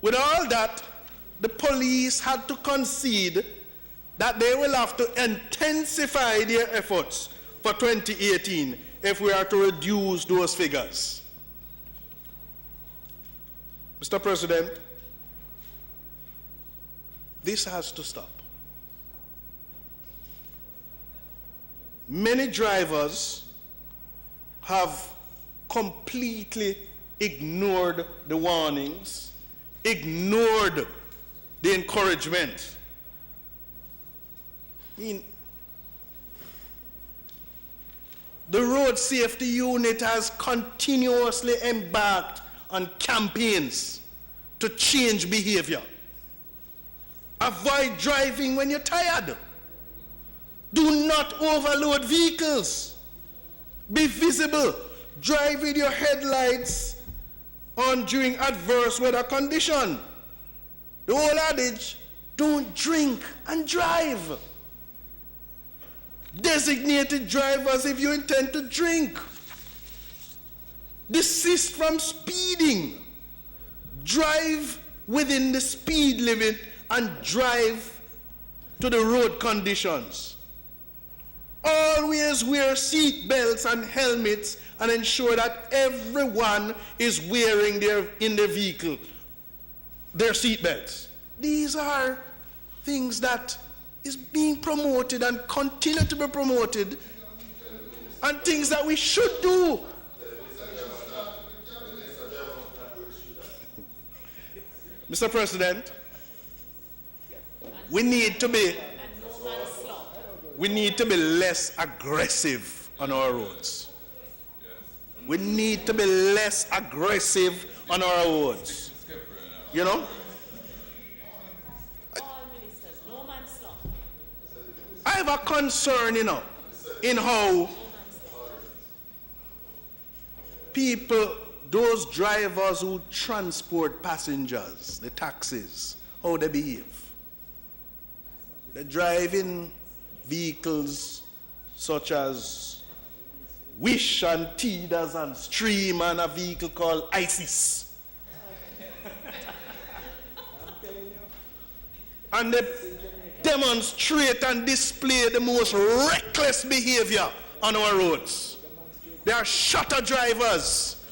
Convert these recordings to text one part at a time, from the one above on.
with all that, the police had to concede that they will have to intensify their efforts for 2018 if we are to reduce those figures. Mr. President, this has to stop. Many drivers have completely ignored the warnings, ignored the encouragement. I mean, the Road Safety Unit has continuously embarked on campaigns to change behavior. Avoid driving when you're tired. Do not overload vehicles. Be visible. Drive with your headlights on during adverse weather condition. The whole adage, don't drink and drive. Designated drivers if you intend to drink. Desist from speeding. Drive within the speed limit and drive to the road conditions. Always wear seat belts and helmets and ensure that everyone is wearing in their vehicle their seat belts. These are things that is being promoted and continue to be promoted, and things that we should do. Mr. President, we need to be less aggressive on our roads. We need to be less aggressive on our roads. You know? I have a concern, in how people, those drivers who transport passengers, the taxis, how they behave. They drive in vehicles such as Wish and Teeders and Stream, and a vehicle called ISIS. And they demonstrate and display the most reckless behavior on our roads. They are shutter drivers.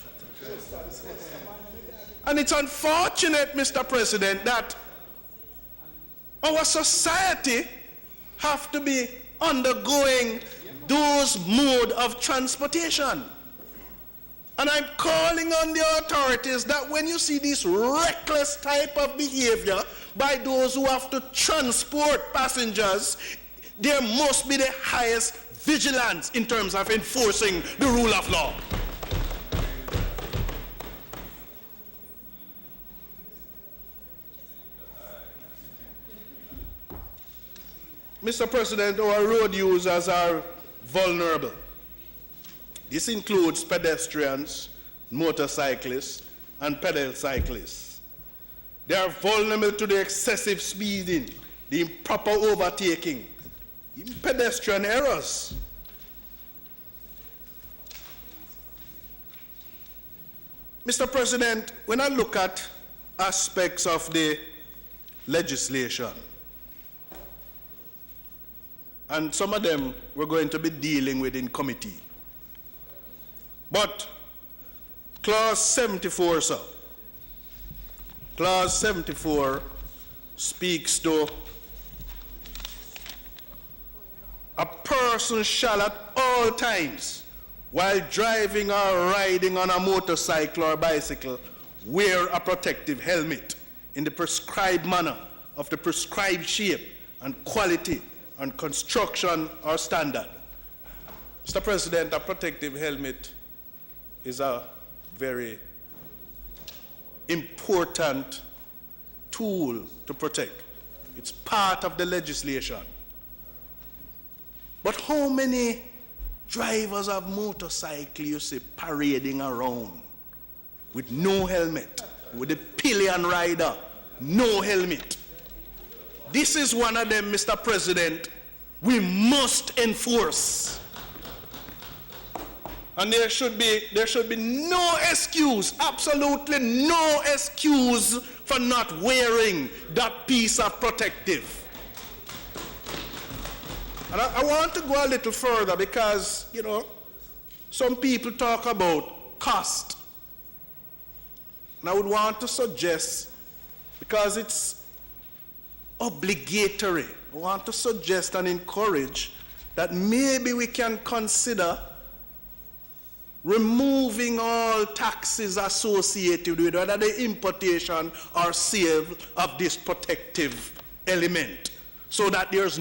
And it's unfortunate, Mr. President, that our society have to be undergoing those mode of transportation. And I'm calling on the authorities that when you see this reckless type of behavior by those who have to transport passengers, there must be the highest vigilance in terms of enforcing the rule of law. Mr. President, our road users are vulnerable. This includes pedestrians, motorcyclists, and pedal cyclists. They are vulnerable to the excessive speeding, the improper overtaking, even pedestrian errors. Mr. President, when I look at aspects of the legislation, and some of them we're going to be dealing with in committee, but Clause 74, sir. Clause 74 speaks to a person shall at all times, while driving or riding on a motorcycle or bicycle, wear a protective helmet in the prescribed manner, of the prescribed shape and quality and construction or standard. Mr. President, a protective helmet is a very important tool to protect. It's part of the legislation. But how many drivers of motorcycles you see parading around with no helmet, with a pillion rider, no helmet? This is one of them, Mr. President, we must enforce. And there should be no excuse, absolutely no excuse for not wearing that piece of protective. And I want to go a little further because, you know, some people talk about cost. And I would want to suggest, because it's obligatory, I want to suggest and encourage that maybe we can consider removing all taxes associated with whether the importation or sale of this protective element, so that there's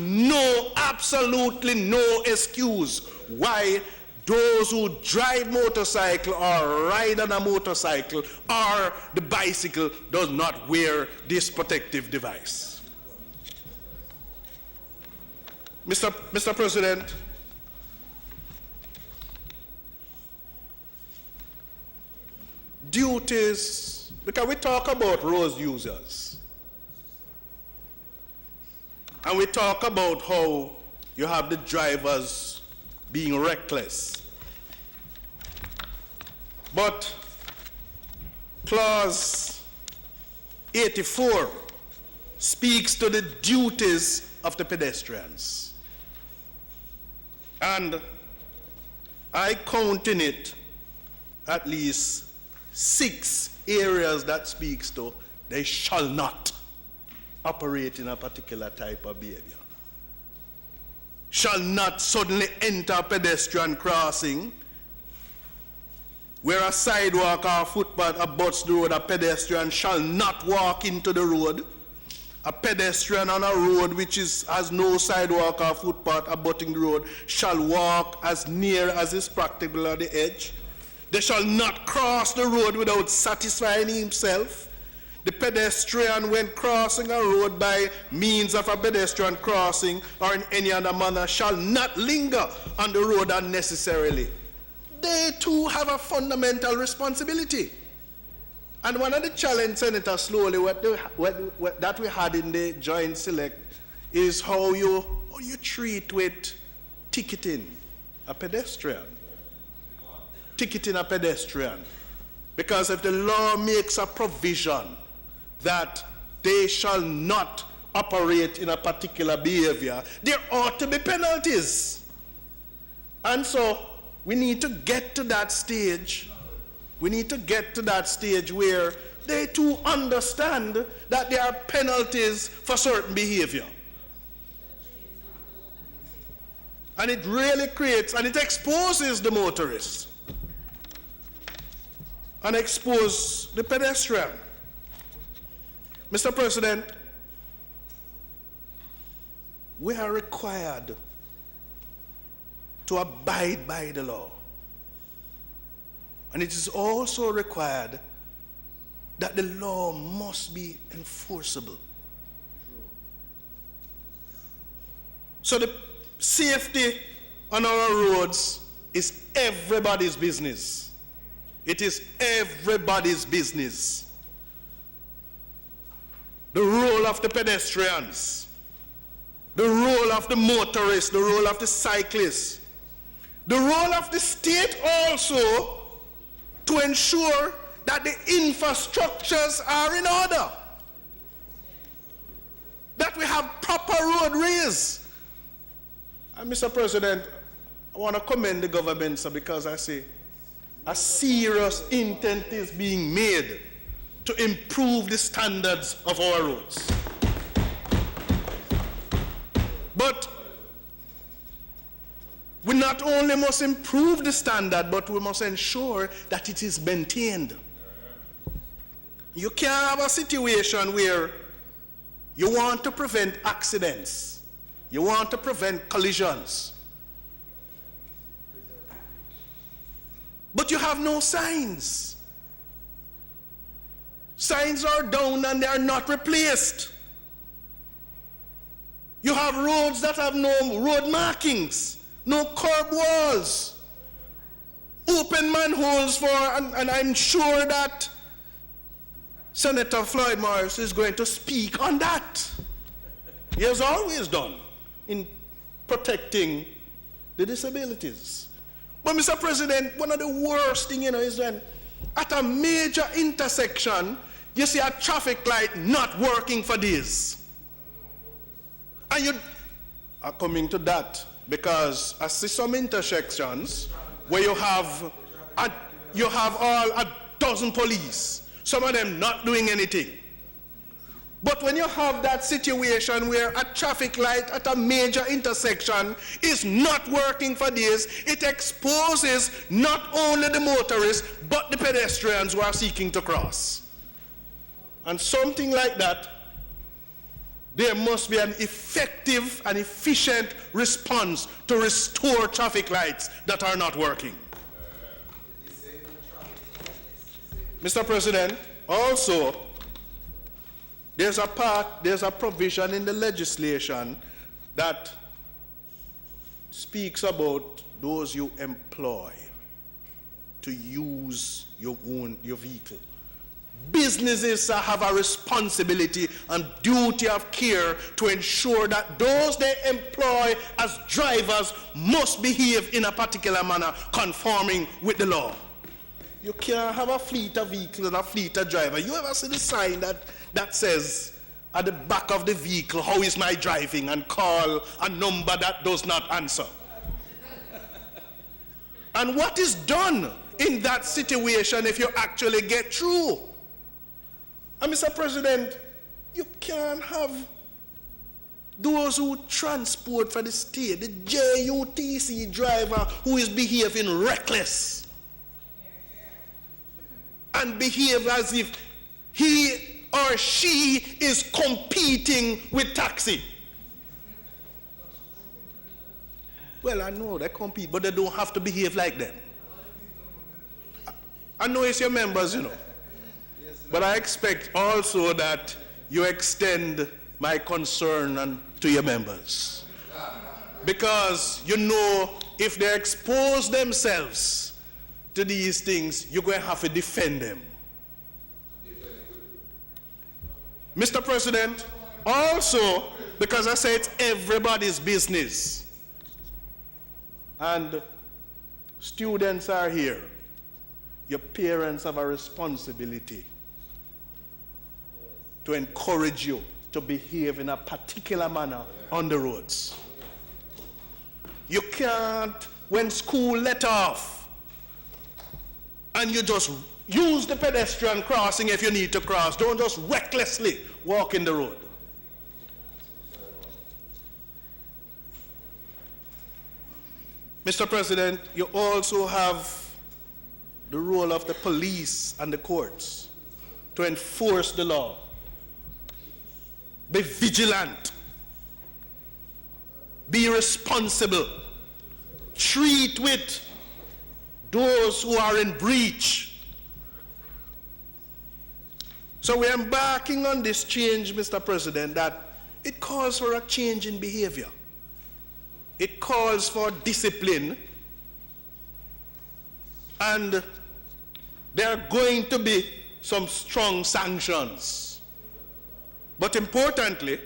absolutely no excuse why those who drive motorcycle or ride on a motorcycle or the bicycle does not wear this protective device. Mr. President, duties, because we talk about road users, and we talk about how you have the drivers being reckless. But clause 84 speaks to the duties of the pedestrians. And I count in it at least 6 areas that speaks to they shall not operate in a particular type of behavior. Shall not suddenly enter a pedestrian crossing where a sidewalk or footpath abuts the road. A pedestrian shall not walk into the road. A pedestrian on a road which has no sidewalk or footpath abutting the road shall walk as near as is practicable at the edge. They shall not cross the road without satisfying himself. The pedestrian, when crossing a road by means of a pedestrian crossing or in any other manner, shall not linger on the road unnecessarily. They too have a fundamental responsibility. And one of the challenges, Senator Slowly, that we had in the joint select is how you treat with ticketing a pedestrian. Ticketing a pedestrian. Because if the law makes a provision that they shall not operate in a particular behavior, there ought to be penalties. And so we need to get to that stage. We need to get to that stage where they too understand that there are penalties for certain behavior. And it really creates, and it exposes the motorists and exposes the pedestrian. Mr. President, we are required to abide by the law. And it is also required that the law must be enforceable. So the safety on our roads is everybody's business. It is everybody's business. The role of the pedestrians, the role of the motorists, the role of the cyclists, the role of the state also to ensure that the infrastructures are in order, that we have proper roadways. And Mr. President, I want to commend the government, sir, because I say a serious intent is being made to improve the standards of our roads. But we not only must improve the standard, but we must ensure that it is maintained. You can't have a situation where you want to prevent accidents, you want to prevent collisions, but you have no signs. Signs are down and they are not replaced. You have roads that have no road markings, no curb walls, open manholes for, and I'm sure that Senator Floyd Morris is going to speak on that. He has always done in protecting the disabilities. But Mr. President, one of the worst things, is when at a major intersection, you see a traffic light not working for days. And you are coming to that because I see some intersections where you have all a dozen police, some of them not doing anything. But when you have that situation where a traffic light at a major intersection is not working for days, it exposes not only the motorists, but the pedestrians who are seeking to cross. And something like that, there must be an effective and efficient response to restore traffic lights that are not working. Mr. President, also, there's a provision in the legislation that speaks about those you employ to use your vehicle. Businesses have a responsibility and duty of care to ensure that those they employ as drivers must behave in a particular manner conforming with the law. You can't have a fleet of vehicles and a fleet of drivers. You ever see the sign that says at the back of the vehicle, "How is my driving?" and call a number that does not answer? And what is done in that situation if you actually get through? And Mr. President, you can't have those who transport for the state, the JUTC driver who is behaving reckless and behave as if he or she is competing with taxi. Well, I know they compete, but they don't have to behave like them. I know it's your members, but I expect also that you extend my concern to your members. Because, if they expose themselves to these things, you're going to have to defend them. Mr. President, also, because I say it's everybody's business, and students are here, your parents have a responsibility to encourage you to behave in a particular manner on the roads. You can't, when school let off, and you just use the pedestrian crossing if you need to cross. Don't just recklessly walk in the road. Mr. President, you also have the role of the police and the courts to enforce the law. Be vigilant. Be responsible. Treat with those who are in breach. So we're embarking on this change, Mr. President, that it calls for a change in behavior. It calls for discipline. And there are going to be some strong sanctions. But importantly,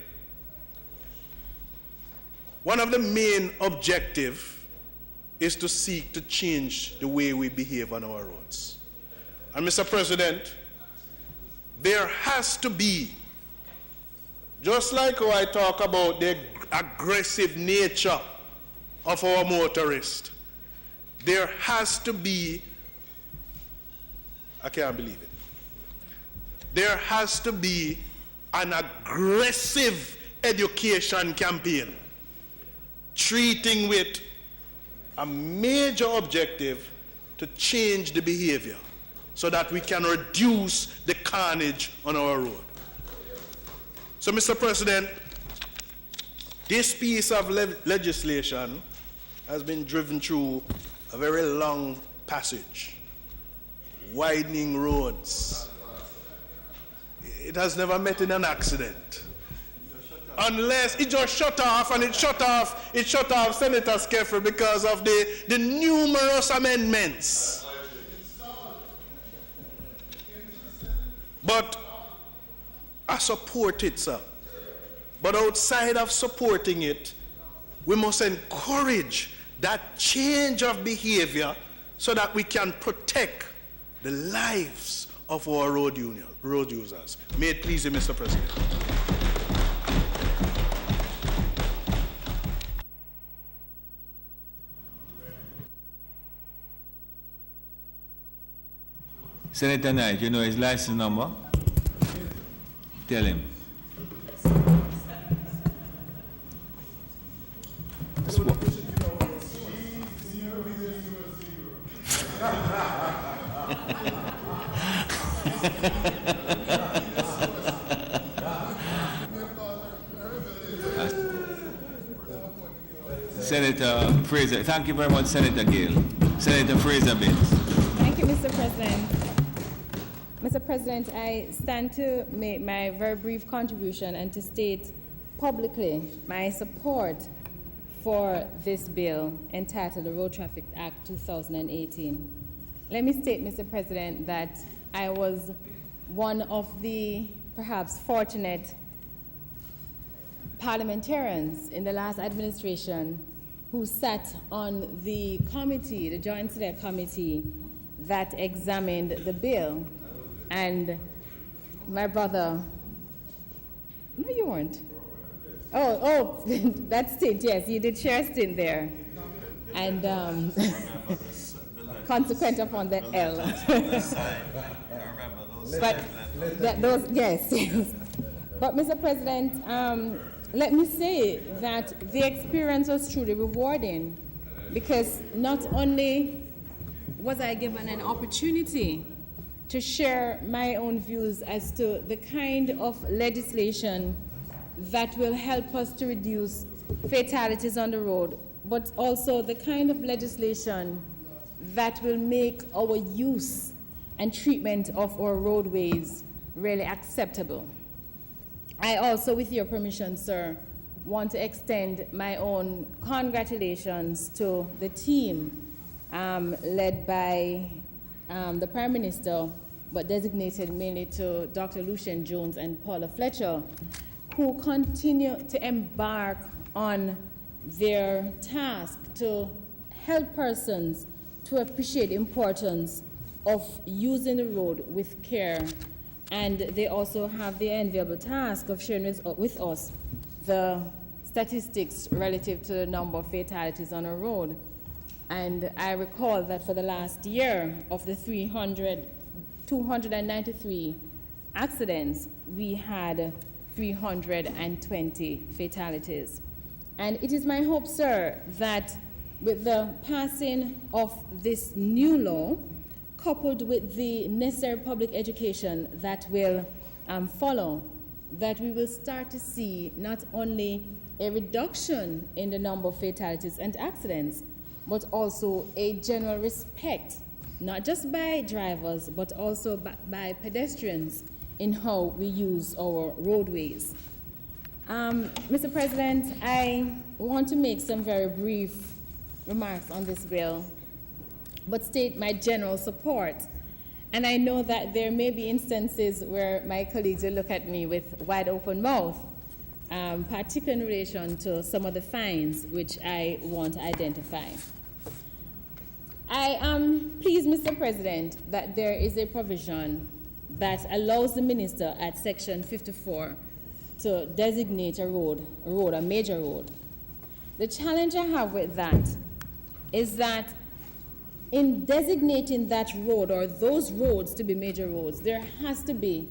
one of the main objectives is to seek to change the way we behave on our roads. And Mr. President, there has to be, just like how I talk about the aggressive nature of our motorists, there has to be, I can't believe it, there has to be an aggressive education campaign treating with a major objective to change the behavior so that we can reduce the carnage on our road. So, Mr. President, this piece of legislation has been driven through a very long passage, widening roads. It has never met in an accident. Unless it just shut off, and it shut off Senator Skeffel because of the numerous amendments. But I support it, sir. But outside of supporting it, we must encourage that change of behavior so that we can protect the lives of our road users. May it please you, Mr. President. Senator Knight, you know his license number? Tell him. Senator Fraser, thank you very much, Senator Gale. Senator Fraser Bills. Thank you, Mr. President. Mr. President, I stand to make my very brief contribution and to state publicly my support for this bill entitled the Road Traffic Act 2018. Let me state, Mr. President, that I was one of the perhaps fortunate parliamentarians in the last administration who sat on the committee, the Joint Select Committee, that examined the bill. And my brother, no, you weren't. Oh, that stint, yes, you did share a stint there. And consequent upon that L. But those, yes. But Mr. President, let me say that the experience was truly rewarding, because not only was I given an opportunity to share my own views as to the kind of legislation that will help us to reduce fatalities on the road, but also the kind of legislation that will make our use and treatment of our roadways really acceptable. I also, with your permission, sir, want to extend my own congratulations to the team led by the Prime Minister, but designated mainly to Dr. Lucien Jones and Paula Fletcher, who continue to embark on their task to help persons to appreciate the importance of using the road with care. And they also have the enviable task of sharing with us the statistics relative to the number of fatalities on a road. And I recall that for the last year, of the 293 accidents, we had 320 fatalities. And it is my hope, sir, that with the passing of this new law, coupled with the necessary public education that will follow, that we will start to see not only a reduction in the number of fatalities and accidents, but also a general respect, not just by drivers, but also by pedestrians in how we use our roadways. Mr. President, I want to make some very brief remarks on this bill, but state my general support. And I know that there may be instances where my colleagues will look at me with wide open mouth, particularly in relation to some of the fines which I want to identify. I am pleased, Mr. President, that there is a provision that allows the minister at section 54 to designate a major road. The challenge I have with that is that in designating that road or those roads to be major roads, there has to be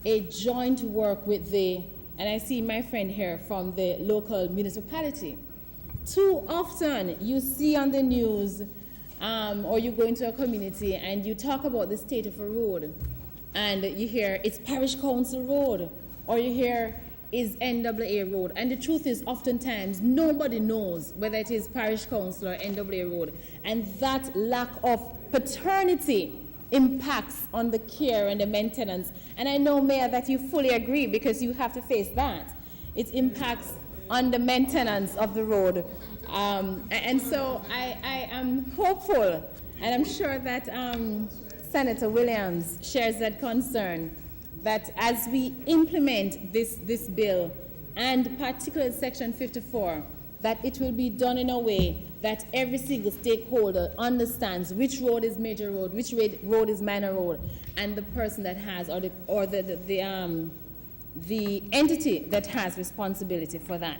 a joint work with the, and I see my friend here from the local municipality. Too often you see on the news or you go into a community and you talk about the state of a road and you hear it's parish council road, or you hear is NAA road. And the truth is, oftentimes, nobody knows whether it is parish council or NAA road. And that lack of paternity impacts on the care and the maintenance. And I know, Mayor, that you fully agree, because you have to face that. It impacts on the maintenance of the road. And so I am hopeful, and I'm sure that Senator Williams shares that concern, that as we implement this bill, and particularly Section 54, that it will be done in a way that every single stakeholder understands which road is major road, which road is minor road, and the person that has, or the entity that has responsibility for that.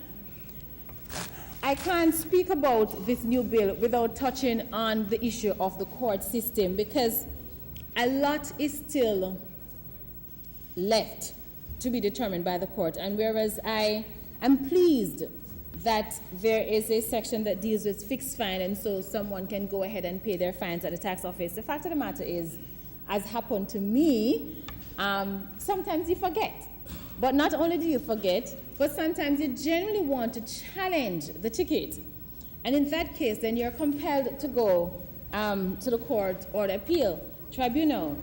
I can't speak about this new bill without touching on the issue of the court system, because a lot is still left to be determined by the court. And whereas I am pleased that there is a section that deals with fixed fine, and so someone can go ahead and pay their fines at the tax office, the fact of the matter is, as happened to me, sometimes you forget. But not only do you forget, but sometimes you genuinely want to challenge the ticket. And in that case, then you're compelled to go to the court or the appeal tribunal.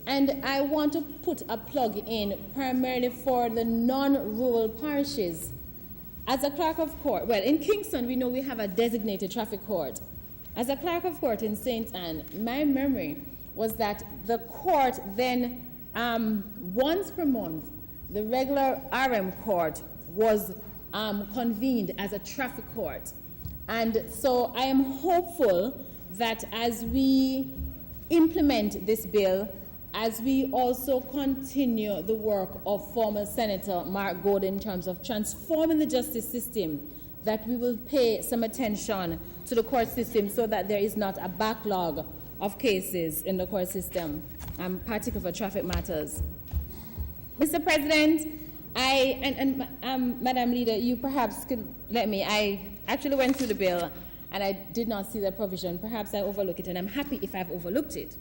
And I want to put a plug in primarily for the non-rural parishes. As a clerk of court, well, in Kingston, we know we have a designated traffic court. As a clerk of court in St. Anne, my memory was that the court then, once per month, the regular RM court was convened as a traffic court. And so I am hopeful that as we implement this bill, as we also continue the work of former Senator Mark Gordon in terms of transforming the justice system, that we will pay some attention to the court system so that there is not a backlog of cases in the court system, particularly for traffic matters. Mr. President, Madam Leader, you perhaps could let me, I actually went through the bill and I did not see the provision. Perhaps I overlooked it, and I'm happy if I've overlooked it.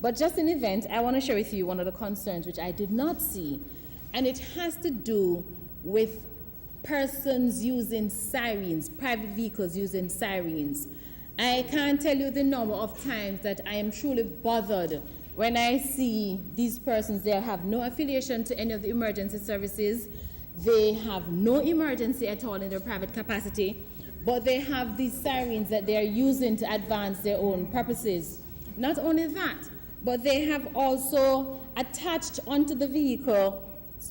But just in event, I want to share with you one of the concerns which I did not see, and it has to do with persons using sirens, private vehicles using sirens. I can't tell you the number of times that I am truly bothered when I see these persons. They have no affiliation to any of the emergency services. They have no emergency at all in their private capacity, but they have these sirens that they are using to advance their own purposes. Not only that, but they have also attached onto the vehicle,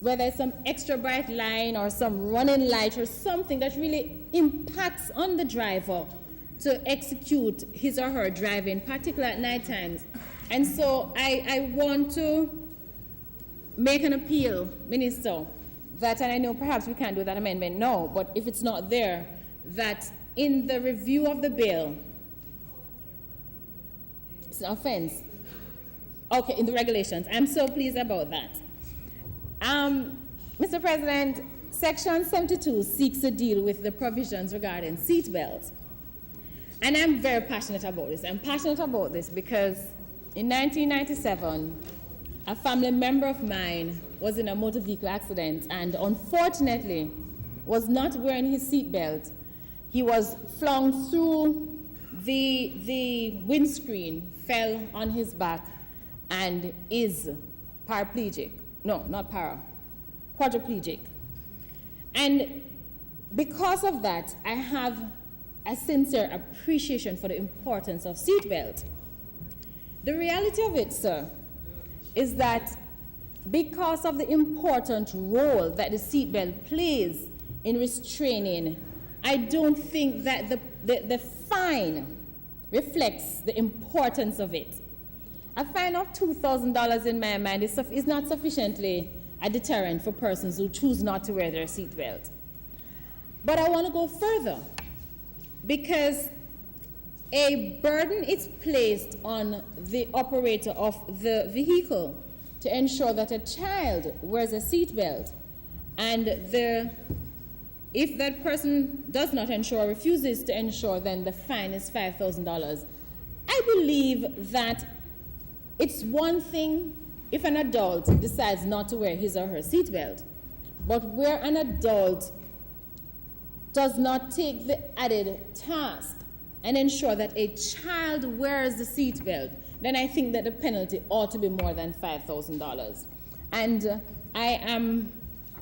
whether it's some extra bright line or some running light or something that really impacts on the driver to execute his or her driving, particularly at night times. And so I want to make an appeal, Minister, that, and I know perhaps we can't do that amendment now, but if it's not there, that in the review of the bill, it's an offense. Okay, in the regulations. I'm so pleased about that. Mr. President, Section 72 seeks to deal with the provisions regarding seat belts. And I'm very passionate about this. I'm passionate about this because in 1997, a family member of mine was in a motor vehicle accident and unfortunately was not wearing his seat belt. He was flung through the windscreen, fell on his back, and is paraplegic. No, not para, quadriplegic. And because of that, I have a sincere appreciation for the importance of seatbelt. The reality of it, sir, is that because of the important role that the seatbelt plays in restraining, I don't think that the fine reflects the importance of it. A fine of $2,000 in my mind is not sufficiently a deterrent for persons who choose not to wear their seatbelt. But I want to go further, because a burden is placed on the operator of the vehicle to ensure that a child wears a seatbelt, and if that person does not ensure, refuses to ensure, then the fine is $5,000. I believe that it's one thing if an adult decides not to wear his or her seatbelt, but where an adult does not take the added task and ensure that a child wears the seatbelt, then I think that the penalty ought to be more than $5,000. And I am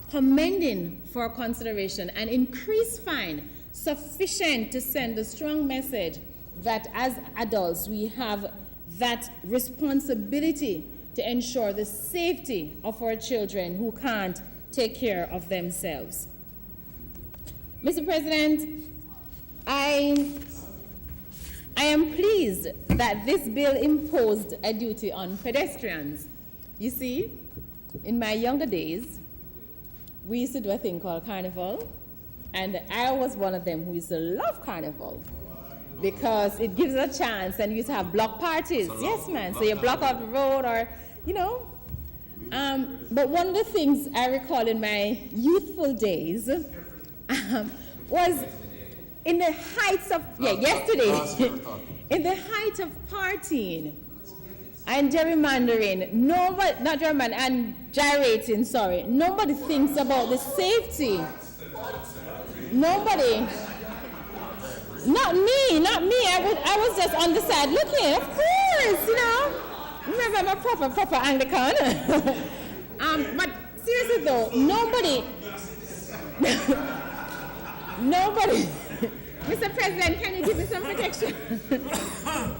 commending for consideration an increased fine sufficient to send a strong message that as adults we have that responsibility to ensure the safety of our children who can't take care of themselves. Mr. President, I am pleased that this bill imposed a duty on pedestrians. You see, in my younger days, we used to do a thing called carnival, and I was one of them who used to love carnival because it gives a chance, and we used to have block parties. Yes, man. So you block out the road, or, you know. But one of the things I recall in my youthful days was in the heights of, yesterday, in the height of partying and gerrymandering, and gyrating, sorry, nobody thinks about the safety. Nobody. Not me. I was just on the side looking, of course, you know. Remember, I'm a proper Anglican. But seriously though, nobody, Mr. President, can you give me some protection?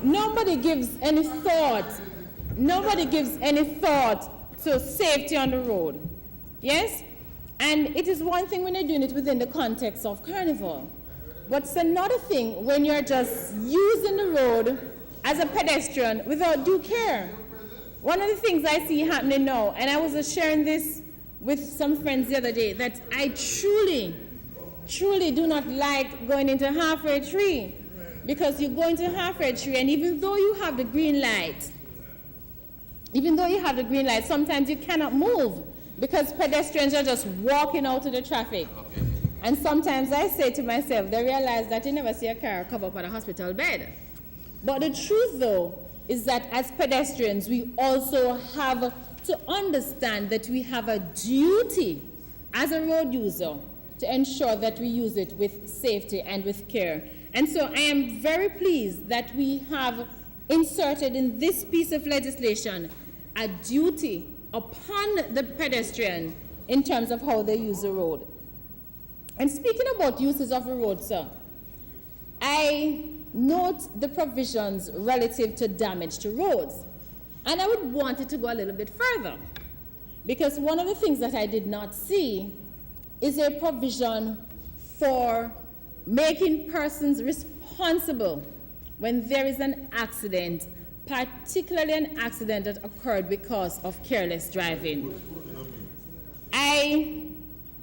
Nobody gives any thought to safety on the road. Yes? And it is one thing when you're doing it within the context of carnival. But it's another thing when you're just using the road as a pedestrian without due care. One of the things I see happening now, and I was just sharing this with some friends the other day, that I truly do not like going into halfway tree, because you go into halfway tree, and even though you have the green light, sometimes you cannot move because pedestrians are just walking out of the traffic. Okay. And sometimes I say to myself, they realize that you never see a car come up on a hospital bed. But the truth, though, is that as pedestrians, we also have to understand that we have a duty as a road user to ensure that we use it with safety and with care. And so I am very pleased that we have inserted in this piece of legislation a duty upon the pedestrian in terms of how they use the road. And speaking about uses of the road, sir, I note the provisions relative to damage to roads. And I would want it to go a little bit further, because one of the things that I did not see is a provision for making persons responsible when there is an accident, particularly an accident that occurred because of careless driving. I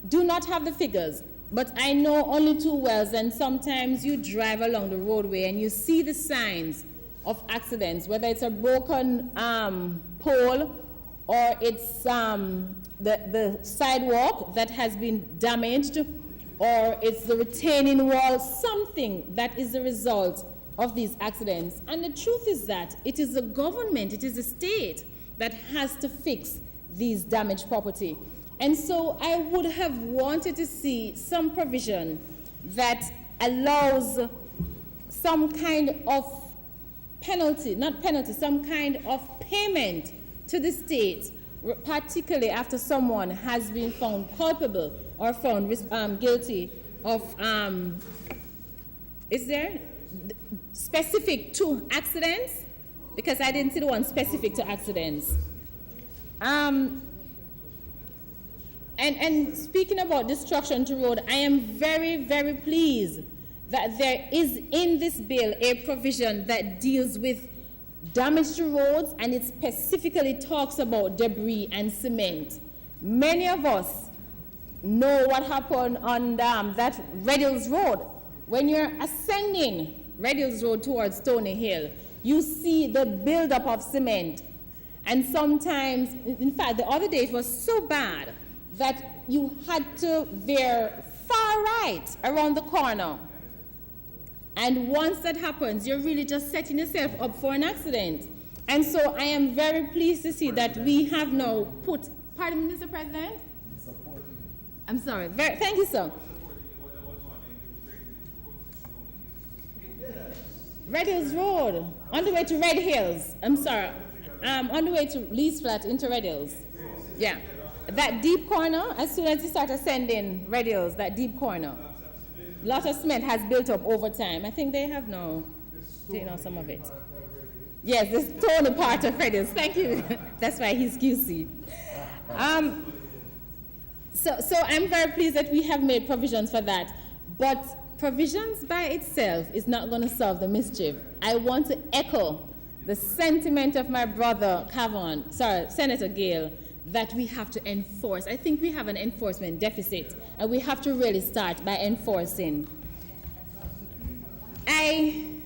do not have the figures, but I know only too well, and sometimes you drive along the roadway and you see the signs of accidents, whether it's a broken pole or it's the sidewalk that has been damaged, or it's the retaining wall, something that is the result of these accidents. And the truth is that it is the government, it is the state that has to fix these damaged property. And so I would have wanted to see some provision that allows some kind of penalty, some kind of payment to the state, particularly after someone has been found culpable or found guilty of, is there specific to accidents? Because I didn't see the one specific to accidents. And speaking about destruction to road, I am very, very pleased that there is in this bill a provision that deals with damage to roads, and it specifically talks about debris and cement. Many of us know what happened on that Red Hills Road. When you're ascending Red Hills Road towards Stony Hill, you see the buildup of cement. And sometimes, in fact, the other day it was so bad that you had to veer far right around the corner. And once that happens, you're really just setting yourself up for an accident. And so I am very pleased to see that we have now put, pardon me, Mr. President? I'm sorry, thank you, sir. Red Hills Road, on the way to Red Hills, I'm sorry, on the way to Lee's Flat into Red Hills. Yeah, that deep corner, as soon as you start ascending Red Hills, that deep corner, a lot of cement has built up over time. I think they have now taken out some of it. Yes, this stony part of Red Hills, thank you. That's why he's QC. So I'm very pleased that we have made provisions for that. But provisions by itself is not going to solve the mischief. I want to echo the sentiment of my brother Senator Gale, that we have to enforce. I think we have an enforcement deficit, and we have to really start by enforcing. I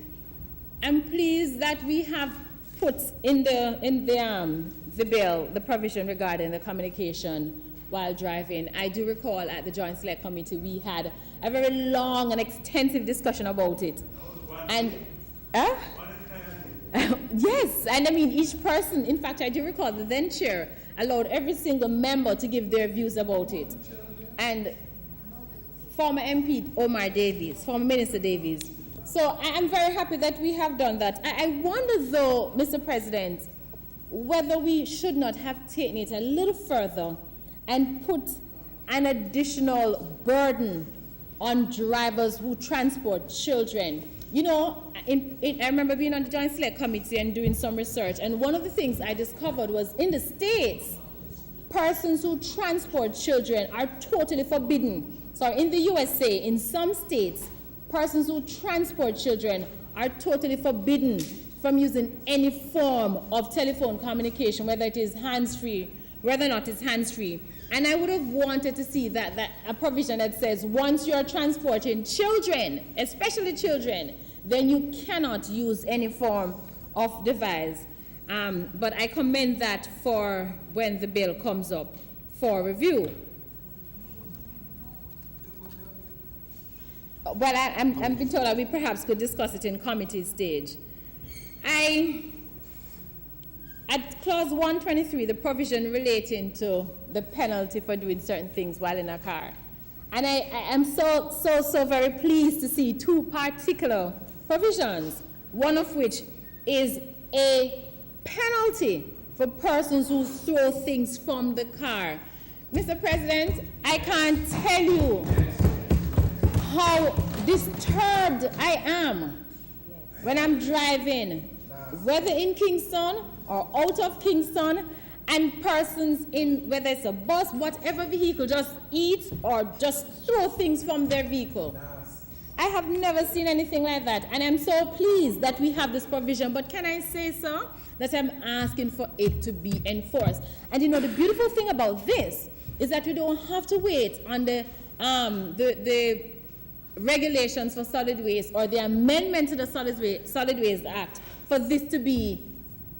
am pleased that we have put in the bill the provision regarding the communication while driving. I do recall at the Joint Select Committee we had a very long and extensive discussion about it. And yes, and I mean each person, in fact I do recall the then chair allowed every single member to give their views about it. And former MP Omar Davies, former Minister Davies. So I am very happy that we have done that. I wonder though, Mr. President, whether we should not have taken it a little further and put an additional burden on drivers who transport children. You know, I remember being on the Joint Select Committee and doing some research, and one of the things I discovered was in the States, persons who transport children are totally forbidden. So in the USA, in some states, persons who transport children are totally forbidden from using any form of telephone communication, whether it is hands-free, whether or not it's hands-free. And I would have wanted to see that a provision that says once you're transporting children, especially children, then you cannot use any form of device. But I commend that for when the bill comes up for review. Well, I'm being told that we perhaps could discuss it in committee stage. At clause 123, the provision relating to the penalty for doing certain things while in a car. And I am so very pleased to see two particular provisions, one of which is a penalty for persons who throw things from the car. Mr. President, I can't tell you how disturbed I am when I'm driving, whether in Kingston or out of Kingston, and persons in, whether it's a bus, whatever vehicle, just eat or just throw things from their vehicle. I have never seen anything like that, and I'm so pleased that we have this provision, but can I say so? That I'm asking for it to be enforced. And you know, the beautiful thing about this is that we don't have to wait on the regulations for solid waste or the amendment to the Solid Waste Act for this to be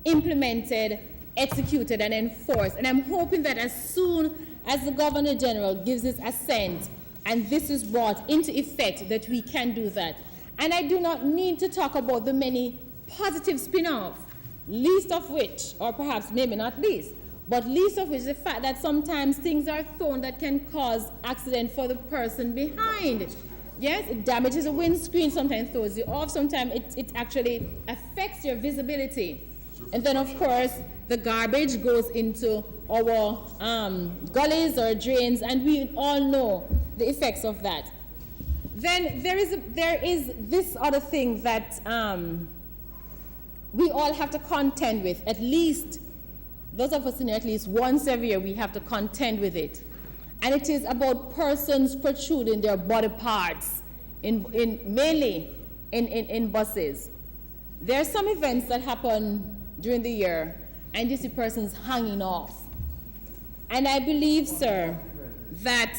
implemented, executed, and enforced. And I'm hoping that as soon as the Governor General gives his assent and this is brought into effect, that we can do that. And I do not need to talk about the many positive spin-offs, least of which, or perhaps maybe not least, but least of which is the fact that sometimes things are thrown that can cause accident for the person behind. Yes, it damages the windscreen, sometimes throws you off, sometimes it actually affects your visibility. And then, of course, the garbage goes into our gullies or drains, and we all know the effects of that. Then there is this other thing that we all have to contend with. At least, those of us in at least once every year, we have to contend with it. And it is about persons protruding their body parts, mainly in buses. There are some events that happen during the year, and you see persons hanging off. And I believe, sir, that,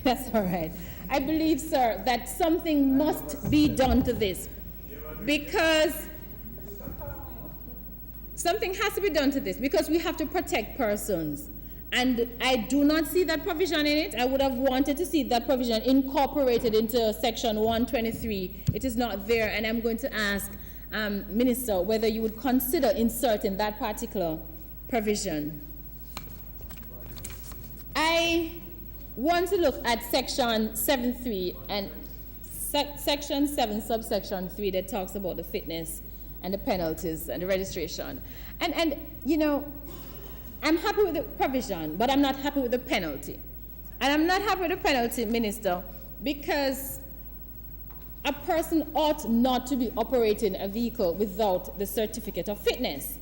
that's all right. I believe, sir, that something must be done to this, because something has to be done to this, because we have to protect persons. And I do not see that provision in it. I would have wanted to see that provision incorporated into section 123. It is not there, and I'm going to ask Minister whether you would consider inserting that particular provision. I want to look at section 7.3 and section 7 subsection 3 that talks about the fitness and the penalties and the registration. And you know, I'm happy with the provision, but I'm not happy with the penalty. And I'm not happy with the penalty, Minister, because a person ought not to be operating a vehicle without the certificate of fitness.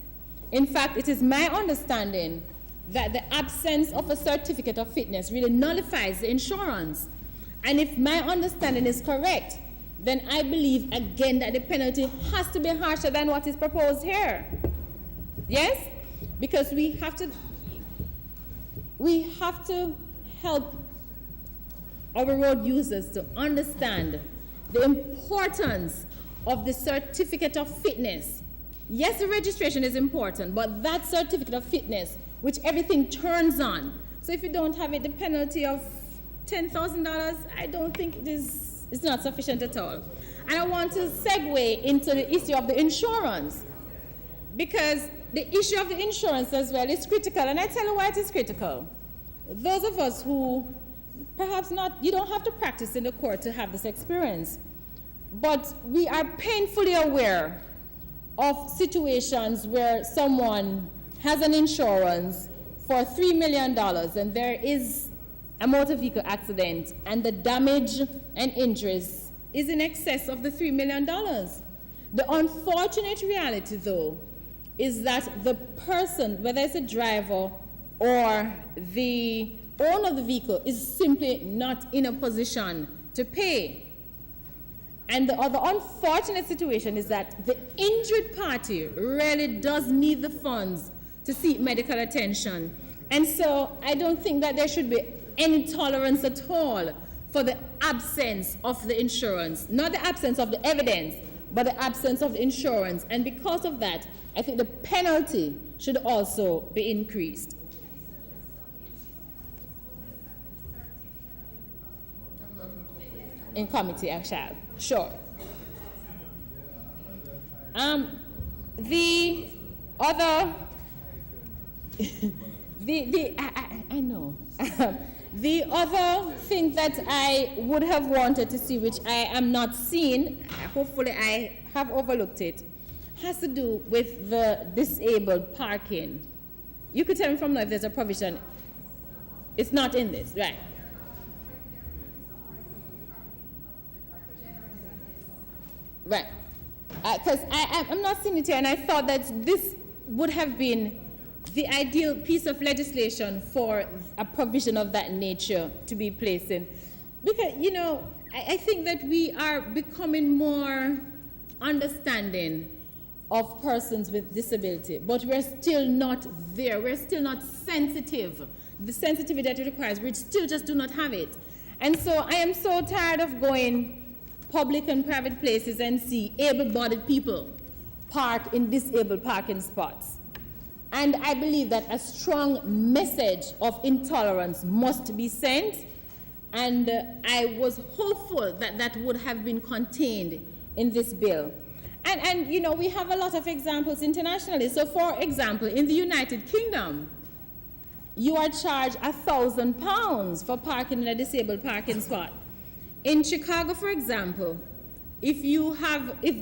In fact, it is my understanding that the absence of a certificate of fitness really nullifies the insurance. And if my understanding is correct, then I believe again that the penalty has to be harsher than what is proposed here. Yes? Because we have to help our road users to understand the importance of the certificate of fitness. Yes, the registration is important, but that certificate of fitness, which everything turns on. So if you don't have it, the penalty of $10,000, I don't think it's not sufficient at all. And I want to segue into the issue of the insurance, because the issue of the insurance as well is critical, and I tell you why it is critical. Those of us who perhaps not, you don't have to practice in the court to have this experience, but we are painfully aware of situations where someone has an insurance for $3 million and there is a motor vehicle accident and the damage and injuries is in excess of the $3 million. The unfortunate reality, though, is that the person, whether it's a driver or the owner of the vehicle, is simply not in a position to pay. And the other unfortunate situation is that the injured party really does need the funds to seek medical attention. And so I don't think that there should be any tolerance at all for the absence of the insurance. Not the absence of the evidence, but the absence of the insurance. And because of that, I think the penalty should also be increased. In committee, I shall. Sure. The other, I know. The other thing that I would have wanted to see, which I am not seeing, hopefully I have overlooked it, has to do with the disabled parking. You could tell me from now if there's a provision. It's not in this, right? Right. Because I'm not seeing it here, and I thought that this would have been the ideal piece of legislation for a provision of that nature to be placed in. Because, you know, I think that we are becoming more understanding of persons with disability, but we're still not there. We're still not sensitive. The sensitivity that it requires, we still just do not have it. And so I am so tired of going public and private places and see able-bodied people park in disabled parking spots. And I believe that a strong message of intolerance must be sent, and I was hopeful that that would have been contained in this bill. And you know, we have a lot of examples internationally. So for example, in the United Kingdom, you are charged £1,000 for parking in a disabled parking spot. In Chicago, for example, if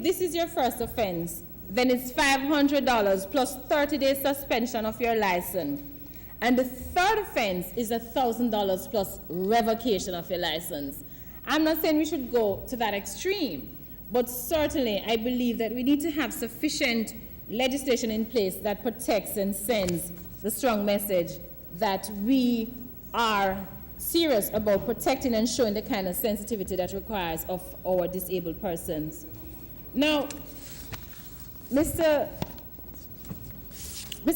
this is your first offense, then it's $500 plus 30 days suspension of your license. And the third offense is $1,000 plus revocation of your license. I'm not saying we should go to that extreme, but certainly I believe that we need to have sufficient legislation in place that protects and sends the strong message that we are serious about protecting and showing the kind of sensitivity that requires of our disabled persons. Now, Mr.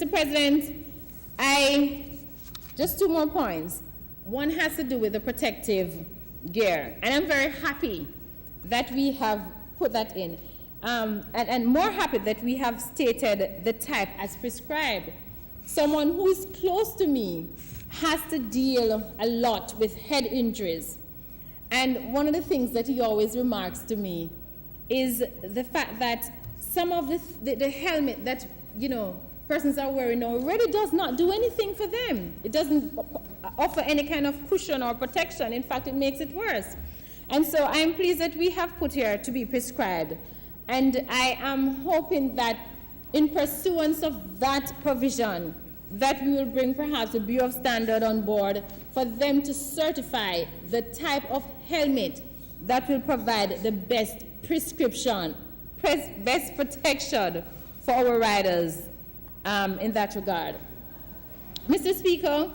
President, just two more points. One has to do with the protective gear, and I'm very happy that we have put that in, and more happy that we have stated the type as prescribed. Someone who is close to me has to deal a lot with head injuries. And one of the things that he always remarks to me is the fact that some of the helmet that, you know, persons are wearing now really does not do anything for them. It doesn't offer any kind of cushion or protection. In fact, it makes it worse. And so I am pleased that we have put here to be prescribed. And I am hoping that in pursuance of that provision, that we will bring perhaps a Bureau of Standard on board for them to certify the type of helmet that will provide the best prescription, best protection for our riders in that regard. Mr. Speaker,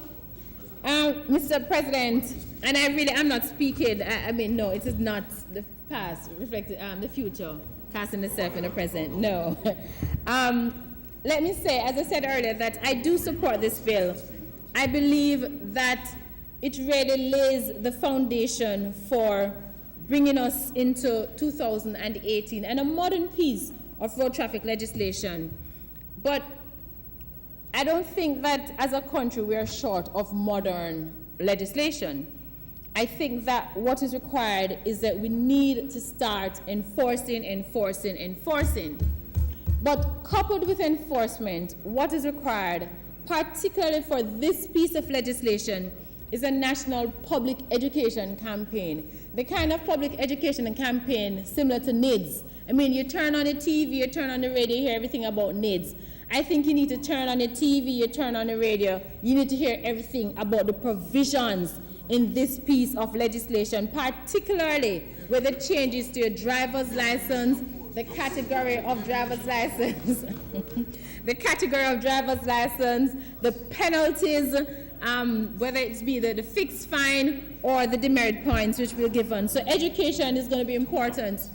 Mr. President, and I'm not speaking, I mean, no, it is not the past reflecting the future, casting itself in the present, no. Let me say, as I said earlier, that I do support this bill. I believe that it really lays the foundation for bringing us into 2018 and a modern piece of road traffic legislation. But I don't think that as a country we are short of modern legislation. I think that what is required is that we need to start enforcing. But coupled with enforcement, what is required, particularly for this piece of legislation, is a national public education campaign. The kind of public education campaign similar to NIDS. I mean, you turn on the TV, you turn on the radio, you hear everything about NIDS. I think you need to turn on the TV, you turn on the radio, you need to hear everything about the provisions in this piece of legislation, particularly with the changes to your driver's license, the category of driver's license, the penalties, whether it's be the fixed fine or the demerit points which we're given. So education is going to be important.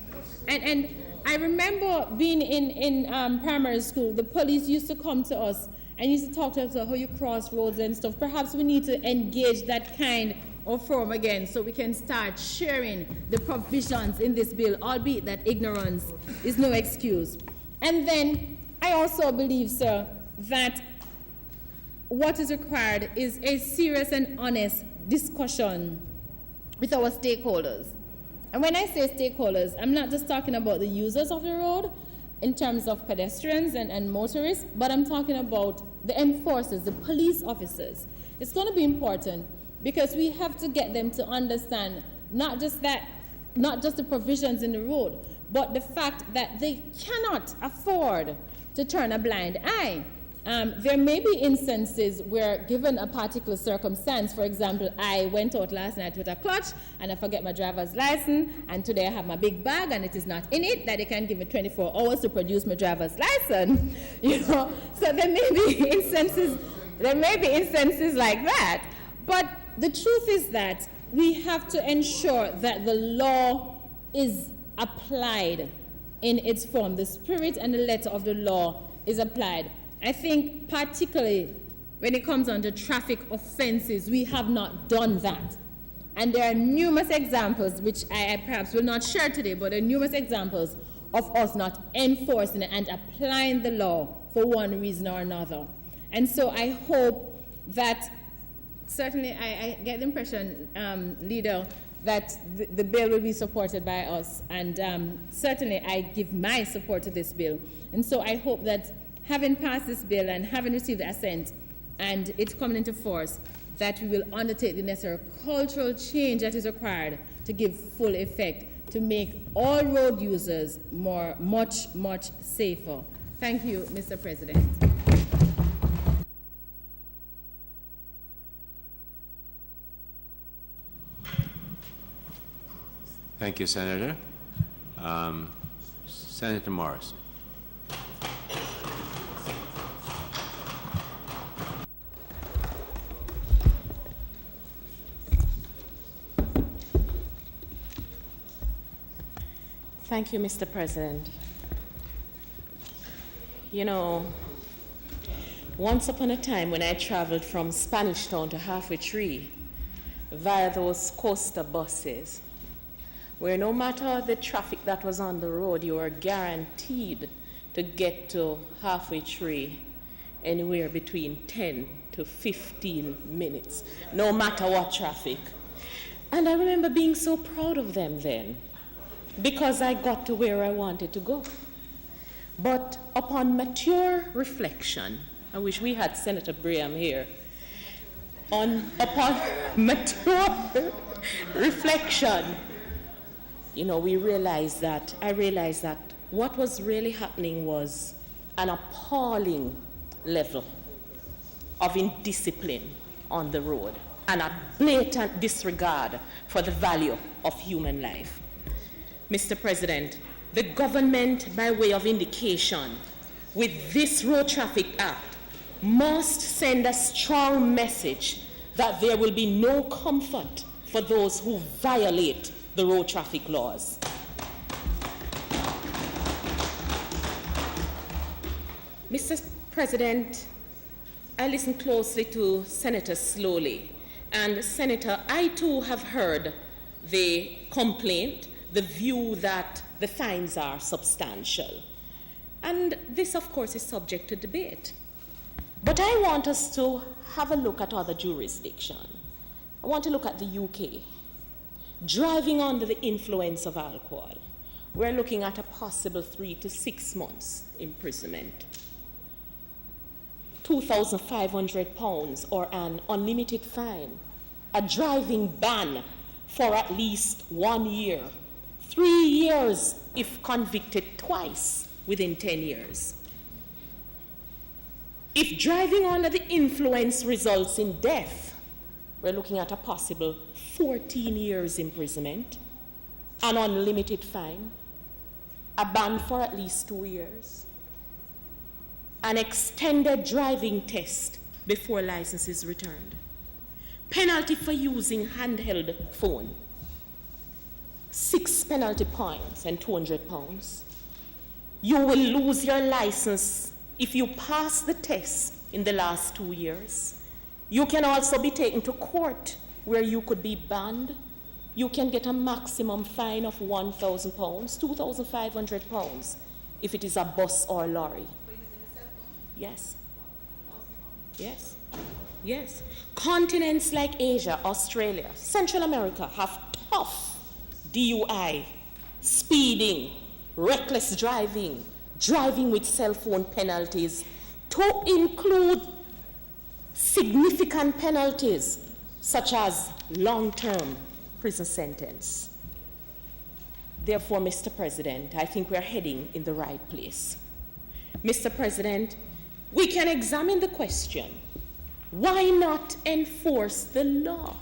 And I remember being in primary school, the police used to come to us and used to talk to us about how you cross roads and stuff. Perhaps we need to engage that kind of forum again so we can start sharing the provisions in this bill, albeit that ignorance is no excuse. And then I also believe, sir, that what is required is a serious and honest discussion with our stakeholders. And when I say stakeholders, I'm not just talking about the users of the road in terms of pedestrians and motorists, but I'm talking about the enforcers, the police officers. It's going to be important because we have to get them to understand not just the provisions in the road, but the fact that they cannot afford to turn a blind eye. There may be instances where, given a particular circumstance, for example, I went out last night with a clutch and I forget my driver's license, and today I have my big bag and it is not in it, that they can give me 24 hours to produce my driver's license. You know, so there may be instances like that. But the truth is that we have to ensure that the law is applied in its form. The spirit and the letter of the law is applied. I think particularly when it comes on to traffic offenses, we have not done that. And there are numerous examples, which I perhaps will not share today, but there are numerous examples of us not enforcing and applying the law for one reason or another. And so I hope that, certainly I get the impression, Leader, that the bill will be supported by us. And certainly I give my support to this bill. And so I hope that having passed this bill and having received the assent and it's coming into force, that we will undertake the necessary cultural change that is required to give full effect to make all road users much safer. Thank you, Mr. President. Thank you, Senator. Senator Morris. Thank you, Mr. President. You know, once upon a time when I traveled from Spanish Town to Halfway Tree via those coaster buses, where no matter the traffic that was on the road, you were guaranteed to get to Halfway Tree anywhere between 10 to 15 minutes, no matter what traffic. And I remember being so proud of them then, because I got to where I wanted to go. But upon mature reflection, I wish we had Senator Brigham here, upon mature reflection, you know, I realized that what was really happening was an appalling level of indiscipline on the road and a blatant disregard for the value of human life. Mr. President, the government, by way of indication, with this Road Traffic Act, must send a strong message that there will be no comfort for those who violate the road traffic laws. Mr. President, I listened closely to Senator Slowly. And Senator, I too have heard the complaint, the view that the fines are substantial. And this, of course, is subject to debate. But I want us to have a look at other jurisdictions. I want to look at the UK. Driving under the influence of alcohol, we're looking at a possible 3 to 6 months imprisonment. £2,500 or an unlimited fine, a driving ban for at least 1 year, 3 years if convicted twice within 10 years. If driving under the influence results in death, we're looking at a possible 14 years imprisonment, an unlimited fine, a ban for at least 2 years, an extended driving test before license is returned, penalty for using handheld phone, 6 penalty points and £200. You will lose your license if you pass the test in the last 2 years. You can also be taken to court where you could be banned. You can get a maximum fine of £1,000, £2,500 if it is a bus or lorry. Yes. Yes. Yes. Continents like Asia, Australia, Central America have tough DUI, speeding, reckless driving, driving with cell phone penalties, to include significant penalties such as long-term prison sentence. Therefore, Mr. President, I think we're heading in the right place. Mr. President, we can examine the question, why not enforce the law?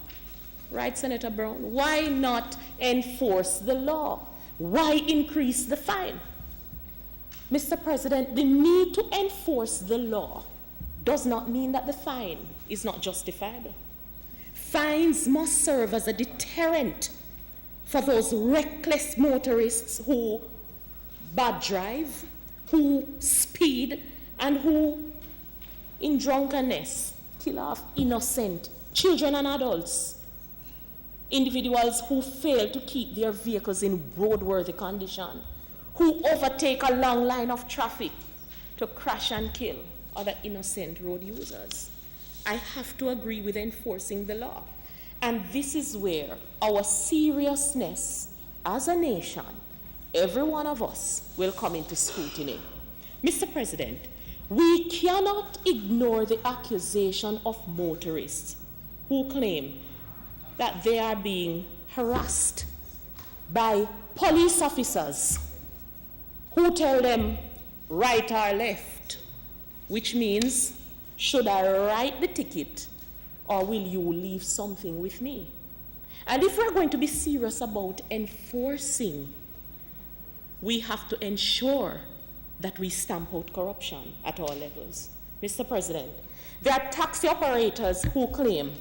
Right, Senator Brown? Why not enforce the law? Why increase the fine? Mr. President, the need to enforce the law does not mean that the fine is not justifiable. Fines must serve as a deterrent for those reckless motorists who bad drive, who speed, and who, in drunkenness, kill off innocent children and adults, individuals who fail to keep their vehicles in roadworthy condition, who overtake a long line of traffic to crash and kill other innocent road users. I have to agree with enforcing the law. And this is where our seriousness as a nation, every one of us, will come into scrutiny. Mr. President, we cannot ignore the accusation of motorists who claim that they are being harassed by police officers who tell them right or left, which means, should I write the ticket or will you leave something with me? And if we're going to be serious about enforcing, we have to ensure that we stamp out corruption at all levels. Mr. President, there are taxi operators who claim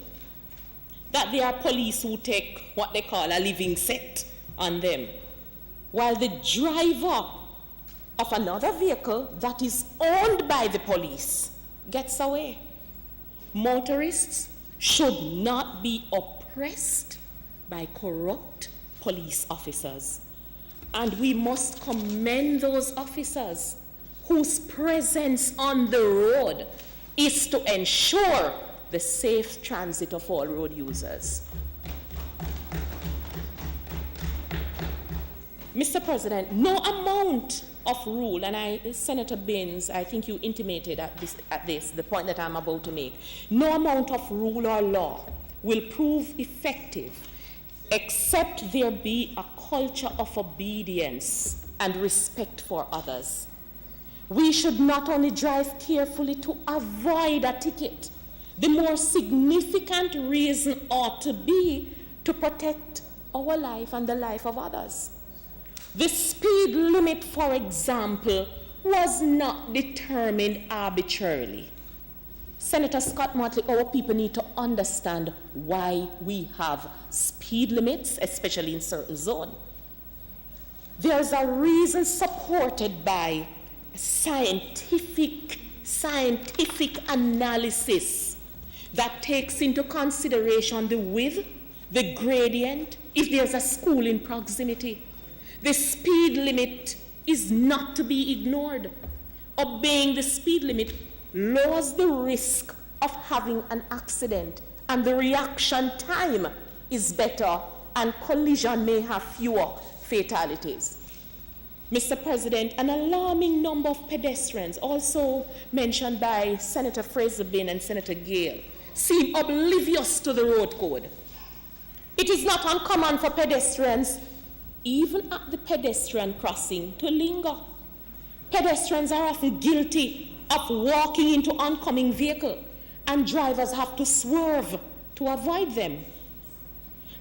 that they are police who take what they call a living set on them, while the driver of another vehicle that is owned by the police gets away. Motorists should not be oppressed by corrupt police officers. And we must commend those officers whose presence on the road is to ensure the safe transit of all road users. Mr. President, no amount of rule, and Senator Binns, I think you intimated at this, the point that I'm about to make, no amount of rule or law will prove effective except there be a culture of obedience and respect for others. We should not only drive carefully to avoid a ticket. The more significant reason ought to be to protect our life and the life of others. The speed limit, for example, was not determined arbitrarily. Senator Scott Motley, our people need to understand why we have speed limits, especially in certain zones. There's a reason supported by scientific analysis that takes into consideration the width, the gradient, if there's a school in proximity. The speed limit is not to be ignored. Obeying the speed limit lowers the risk of having an accident, and the reaction time is better, and collision may have fewer fatalities. Mr. President, an alarming number of pedestrians, also mentioned by Senator Fraser-Bin and Senator Gale, seem oblivious to the road code. It is not uncommon for pedestrians, even at the pedestrian crossing, to linger. Pedestrians are often guilty of walking into oncoming vehicle, and drivers have to swerve to avoid them.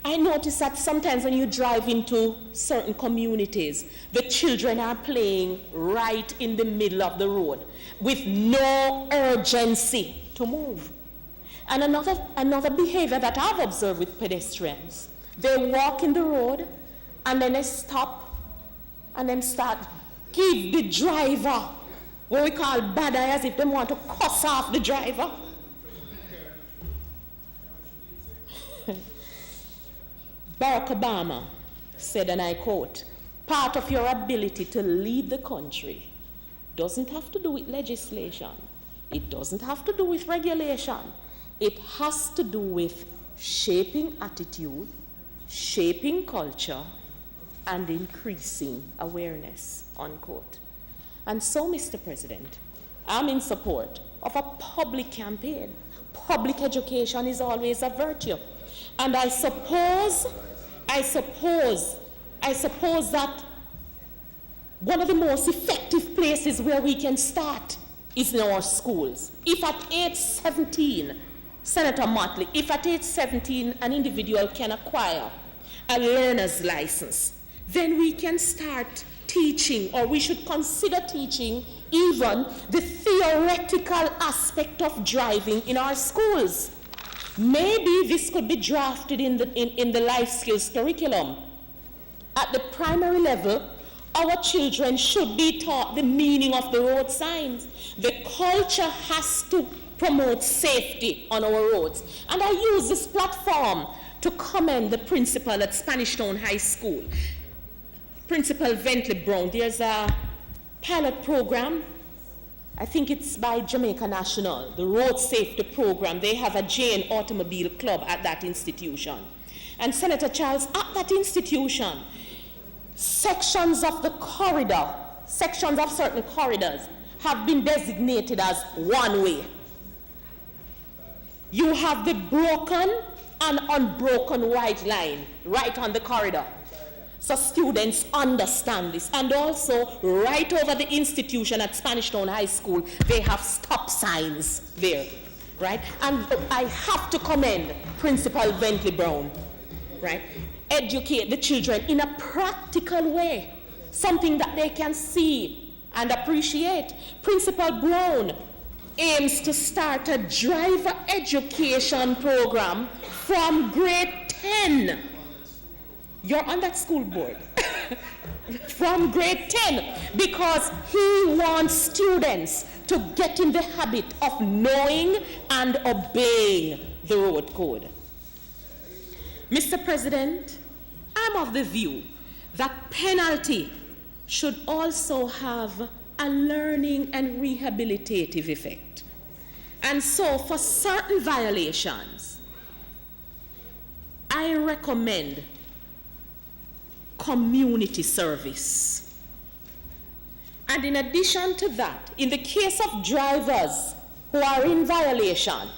I notice that sometimes when you drive into certain communities, the children are playing right in the middle of the road with no urgency to move. And another behavior that I've observed with pedestrians, they walk in the road and then they stop and then start give the driver what we call bad eye, as if they want to cuss off the driver. Barack Obama said, and I quote, "Part of your ability to lead the country doesn't have to do with legislation. It doesn't have to do with regulation. It has to do with shaping attitude, shaping culture, and increasing awareness," unquote. And so, Mr. President, I'm in support of a public campaign. Public education is always a virtue. And I suppose that one of the most effective places where we can start is in our schools. If at age 17, Senator Motley, if at age 17 an individual can acquire a learner's license, then we can start teaching, or we should consider teaching even the theoretical aspect of driving in our schools. Maybe this could be drafted in the life skills curriculum. At the primary level, our children should be taught the meaning of the road signs. The culture has to promote safety on our roads. And I use this platform to commend the principal at Spanish Town High School, Principal Bentley Brown. There's a pilot program, I think it's by Jamaica National, the road safety program. They have a Jane Automobile Club at that institution. And Senator Charles, at that institution, sections of the corridor, sections of certain corridors have been designated as one way. You have the broken and unbroken white line right on the corridor. So students understand this. And also, right over the institution at Spanish Town High School, they have stop signs there, right? And I have to commend Principal Bentley Brown, right? Educate the children in a practical way, something that they can see and appreciate. Principal Brown aims to start a driver education program from grade 10. You're on that school board. From grade 10, because he wants students to get in the habit of knowing and obeying the road code. Mr. President, I'm of the view that penalty should also have a learning and rehabilitative effect. And so for certain violations, I recommend community service. And in addition to that, in the case of drivers who are in violation,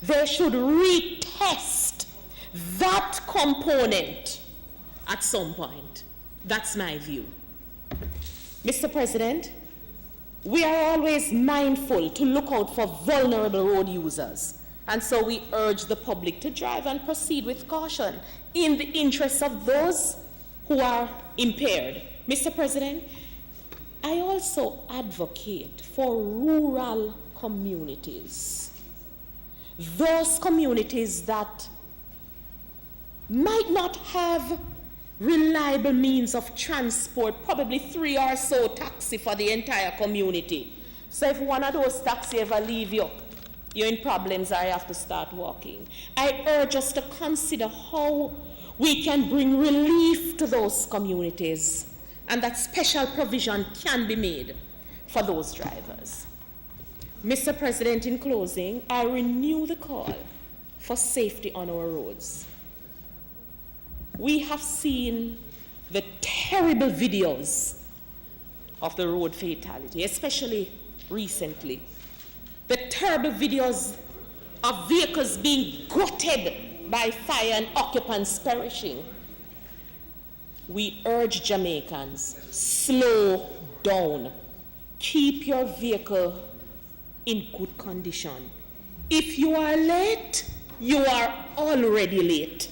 they should retest that component at some point. That's my view. Mr. President, we are always mindful to look out for vulnerable road users. And so we urge the public to drive and proceed with caution in the interests of those who are impaired. Mr. President, I also advocate for rural communities those communities that might not have reliable means of transport, probably 3 or so taxi for the entire community. So if one of those taxi ever leave you, you're in problems or you have to start walking. I urge us to consider how we can bring relief to those communities and that special provision can be made for those drivers. Mr. President, in closing, I renew the call for safety on our roads. We have seen the terrible videos of the road fatality, especially recently. The terrible videos of vehicles being gutted by fire and occupants perishing. We urge Jamaicans, slow down. Keep your vehicle in good condition. If you are late, you are already late.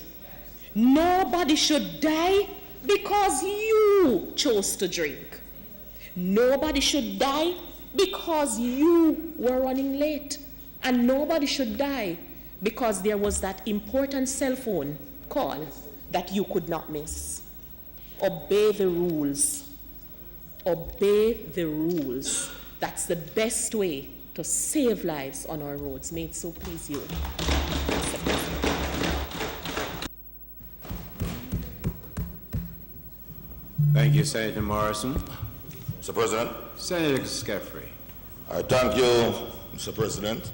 Nobody should die because you chose to drink. Nobody should die because you were running late. And nobody should die because there was that important cell phone call that you could not miss. Obey the rules. Obey the rules. That's the best way to save lives on our roads. May it so please you. Thank you, Senator Morrison. Mr. President. Senator Scaffery. I thank you, Mr. President.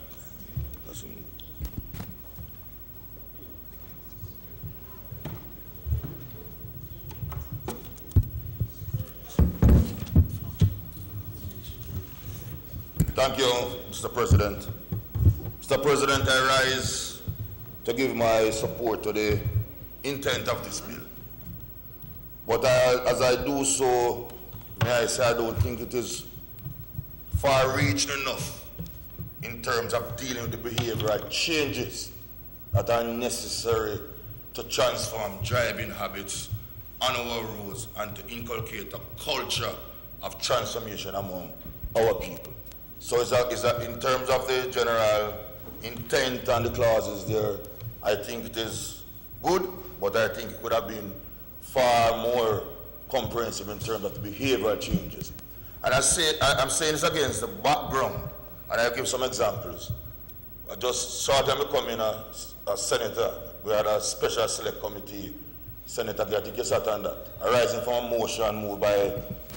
Thank you, Mr. President. Mr. President, I rise to give my support to the intent of this bill. But as I do so, may I say I don't think it is far-reaching enough in terms of dealing with the behavioral changes that are necessary to transform driving habits on our roads and to inculcate a culture of transformation among our people. So is that in terms of the general intent and the clauses there, I think it is good, but I think it could have been far more comprehensive in terms of the behavioral changes. And I'm saying this against the background, and I'll give some examples. I just saw them becoming a senator. We had a special select committee, Senator, I think you sat on that, arising from a motion moved by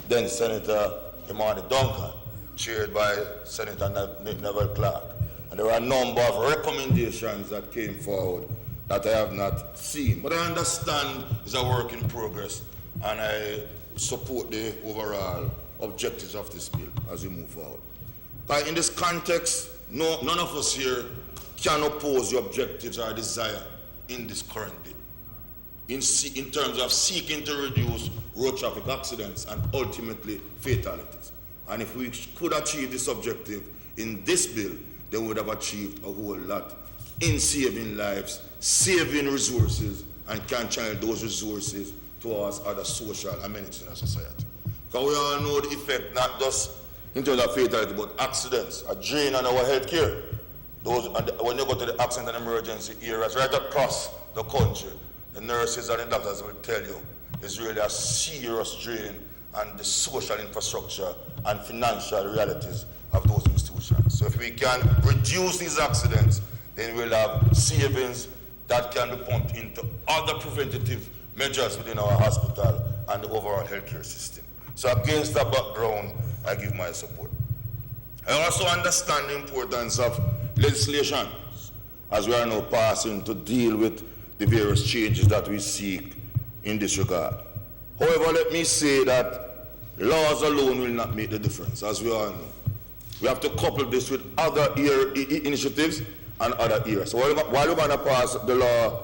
then Senator Imani Duncan, chaired by Senator Neville Clark. And there were a number of recommendations that came forward that I have not seen. But I understand it's a work in progress, and I support the overall objectives of this bill as we move forward. But in this context, none of us here can oppose the objectives or desire in this current bill, in terms of seeking to reduce road traffic accidents and ultimately fatalities. And if we could achieve this objective in this bill, then we would have achieved a whole lot in saving lives, saving resources, and can channel those resources towards other social amenities in our society. Because we all know the effect, not just in terms of fatality, but accidents, a drain on our health care. When you go to the accident and emergency areas right across the country, the nurses and the doctors will tell you it's really a serious drain on the social infrastructure and financial realities of those institutions. So if we can reduce these accidents, then we'll have savings that can be pumped into other preventative measures within our hospital and the overall healthcare system. So against that background, I give my support. I also understand the importance of legislation as we are now passing to deal with the various changes that we seek in this regard. However, let me say that laws alone will not make the difference, as we all know. We have to couple this with other initiatives and other areas. So while we're going to pass the law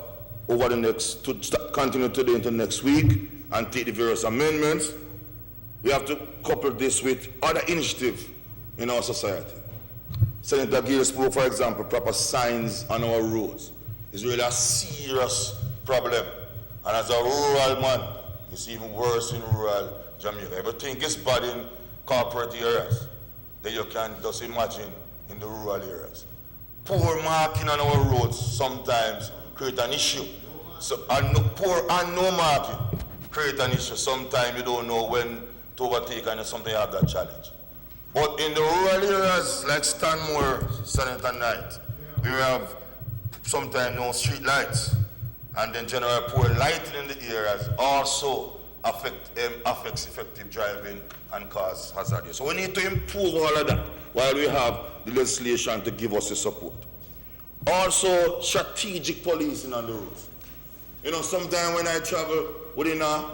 over the next, continue today into next week and take the various amendments, we have to couple this with other initiatives in our society. Senator Gill spoke, for example, proper signs on our roads. It's really a serious problem. And as a rural man, it's even worse in rural Jamaica. Everything is bad in corporate areas. Then you can just imagine in the rural areas. poor marking on our roads sometimes create an issue. So, and poor and no marking create an issue. Sometimes you don't know when to overtake and something you have that challenge. But in the rural areas like Stanmore, Senator Knight, we have sometimes no street lights, and then general poor lighting in the areas also affects effective driving and cause hazards. So we need to improve all of that while we have the legislation to give us the support. Also, strategic policing on the roads. You know, sometimes when I travel within a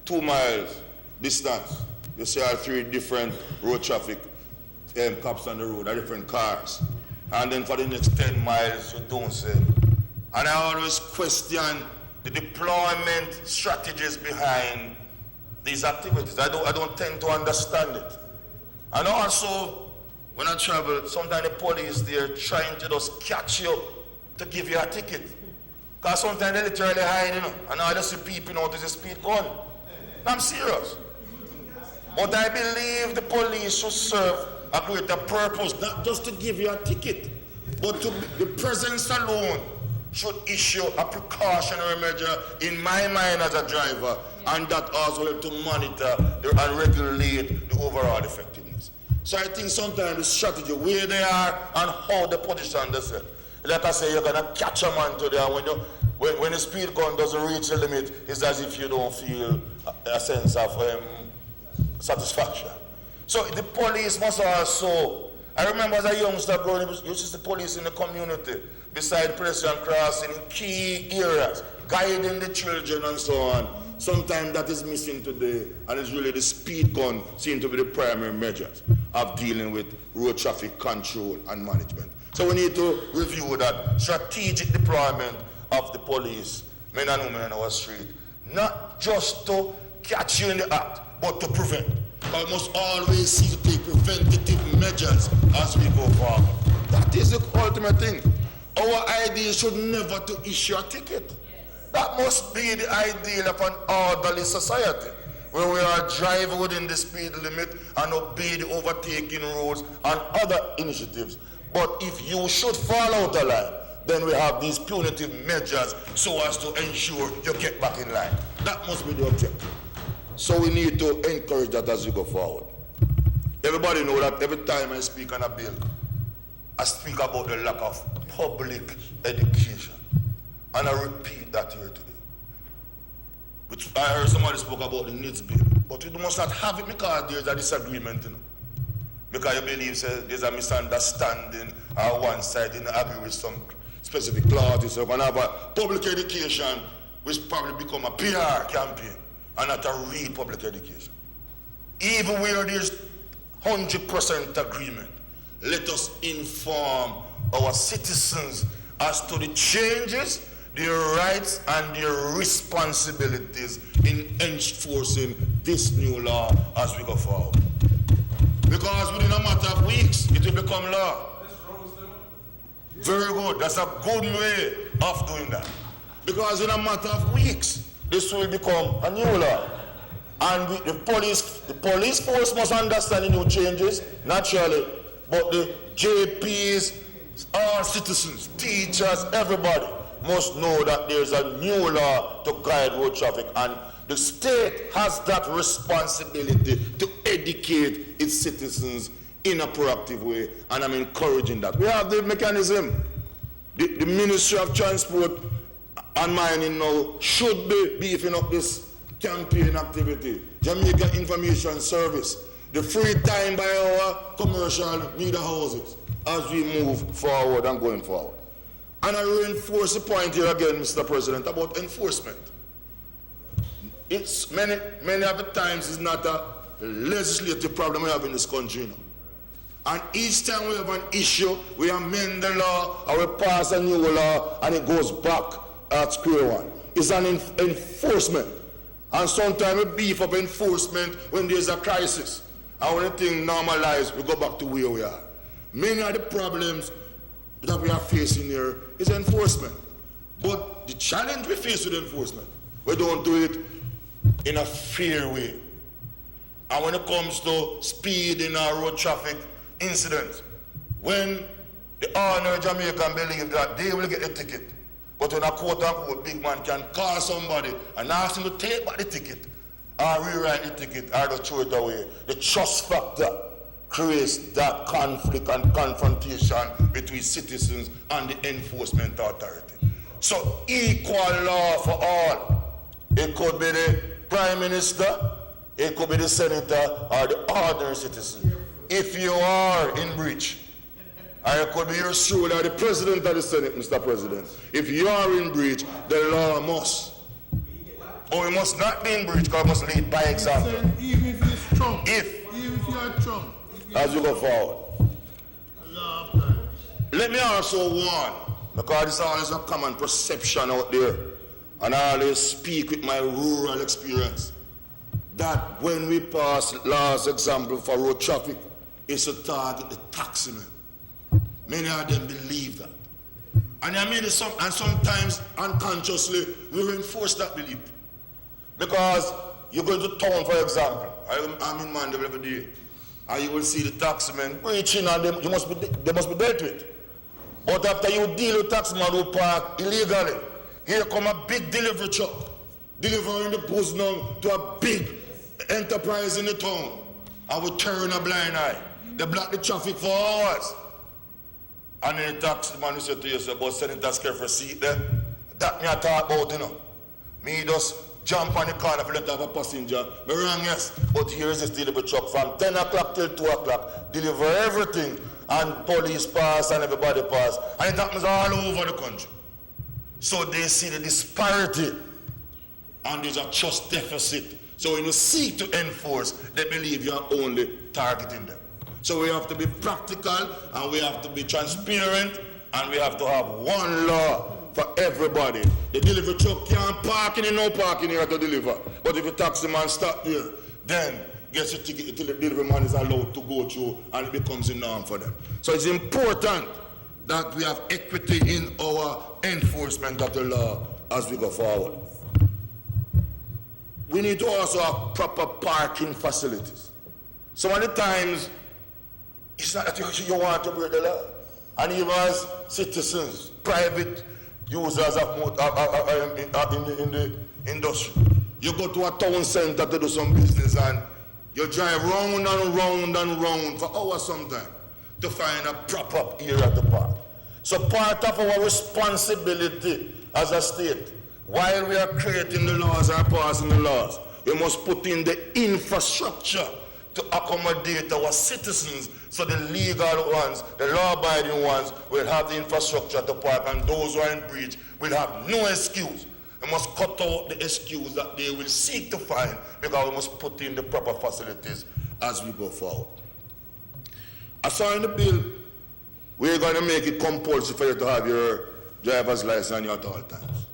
2 miles distance, you see all 3 different road traffic cops on the road, different cars. And then for the next 10 miles, you don't see. And I always question the deployment strategies behind these activities. I don't tend to understand it. And also, when I travel, sometimes the police, they're trying to just catch you to give you a ticket. Because sometimes they literally hide, you know, and I just see people out with a speed gun. I'm serious. But I believe the police should serve a greater purpose, not just to give you a ticket, but to the presence alone should issue a precautionary measure in my mind as a driver, and that also help to monitor and regulate the overall effectiveness. So I think sometimes the strategy, where they are and how they position themselves. Like I say, you're going to catch a man today, and when the speed gun doesn't reach the limit, it's as if you don't feel a sense of satisfaction. So the police must also, I remember as a youngster growing up, you see the police in the community, beside pedestrian crossing, in key areas, guiding the children and so on. Sometimes that is missing today, and it's really the speed gun seem to be the primary measures of dealing with road traffic control and management. So we need to review that strategic deployment of the police, men and women on our street, not just to catch you in the act, but to prevent. But we must always see to take preventative measures as we go forward. That is the ultimate thing. Our ideal should never to issue a ticket. That must be the ideal of an orderly society, where we are driving within the speed limit and obey the overtaking rules and other initiatives. But if you should fall out of line, then we have these punitive measures so as to ensure you get back in line. That must be the objective. So we need to encourage that as we go forward. Everybody knows that every time I speak on a bill, I speak about the lack of public education. And I repeat that here today. Which I heard somebody spoke about the needs bill. But we must not have it because there's a disagreement, you know. Because you believe there's a misunderstanding on one side, you agree with some specific clauses. So when I have a public education, which probably become a PR campaign and not a real public education. Even where there's 100% agreement, let us inform our citizens as to the changes, their rights and their responsibilities in enforcing this new law as we go forward. Because within a matter of weeks, it will become law. Very good. That's a good way of doing that. Because in a matter of weeks, this will become a new law. And the police force must understand the new changes, naturally, but the JPs, all citizens, teachers, everybody must know that there's a new law to guide road traffic, and the state has that responsibility to educate its citizens in a proactive way, and I'm encouraging that. We have the mechanism. The Ministry of Transport and Mining now should be beefing up this campaign activity. Jamaica Information Service, the free time by our commercial media houses as we move forward and going forward. And I reinforce the point here again, Mr. President, about enforcement. It's many of the times it's not a legislative problem we have in this country, you know. And each time we have an issue, we amend the law or we pass a new law and it goes back at square one. It's an enforcement. And sometimes we beef up enforcement when there's a crisis. And when the thing normalizes, we go back to where we are. Many of the problems that we are facing here is enforcement. But the challenge we face with enforcement, we don't do it in a fair way. And when it comes to speed in our road traffic incidents, when the ordinary Jamaican believe that they will get the ticket. But when a quote-unquote big man can call somebody and ask him to take back the ticket, or rewrite the ticket, or to throw it away, the trust factor creates that conflict and confrontation between citizens and the enforcement authority. So equal law for all. It could be the Prime Minister, it could be the Senator, or the ordinary citizen. If you are in breach, or it could be your soul or the President of the Senate, Mr. President. If you are in breach, the law must. Or it must not be in breach, because it must lead by example. Even if it's Trump. If. Even if you're Trump. As you go forward. Let me also warn, because it's always a common perception out there, and I always speak with my rural experience, that when we pass laws, example for road traffic, it's to target the taximen. Many of them believe that. And I mean, and sometimes unconsciously we reinforce that belief. Because you go to town, for example, I'm in Mandeville every day, and you will see the taximen reaching on them, they must be dealt with. But after you deal with taximen who park illegally, here come a big delivery truck, delivering the goods now to a big enterprise in the town, and we turn a blind eye. They block the traffic for hours. And then the taximan will say to you, but Senator Scarfer seat there, that me I talk about, you know. Me just jump on the car if I let have a passenger. Me wrong, yes, but here is this delivery truck from 10 o'clock till 2 o'clock, deliver everything, and police pass and everybody pass. And it happens all over the country. So they see the disparity, and there's a trust deficit. So when you seek to enforce, they believe you are only targeting them. So we have to be practical, and we have to be transparent, and we have to have one law for everybody. The delivery truck can't park in no parking here to deliver. But if a taxi man stop there, then gets a ticket until the delivery man is allowed to go through, and it becomes a norm for them. So it's important that we have equity in our enforcement of the law as we go forward. We need to also have proper parking facilities. Some of the times, it's not that you want to break the law. And even as citizens, private users of in the industry, you go to a town center to do some business and you drive round and round and round for hours sometimes to find a proper area to park. So part of our responsibility as a state, while we are creating the laws or passing the laws, we must put in the infrastructure to accommodate our citizens, so the legal ones, the law-abiding ones, will have the infrastructure to park, and those who are in breach will have no excuse. We must cut out the excuse that they will seek to find, because we must put in the proper facilities as we go forward. I saw in the bill, we're going to make it compulsory for you to have your driver's license on you at all times.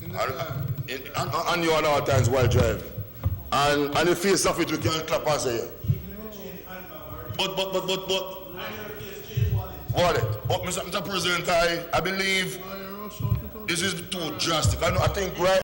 And you at all times while driving. And in the face of it, we can't clap and say, but. Wallet. But Mr. President, I believe this is too drastic. I think right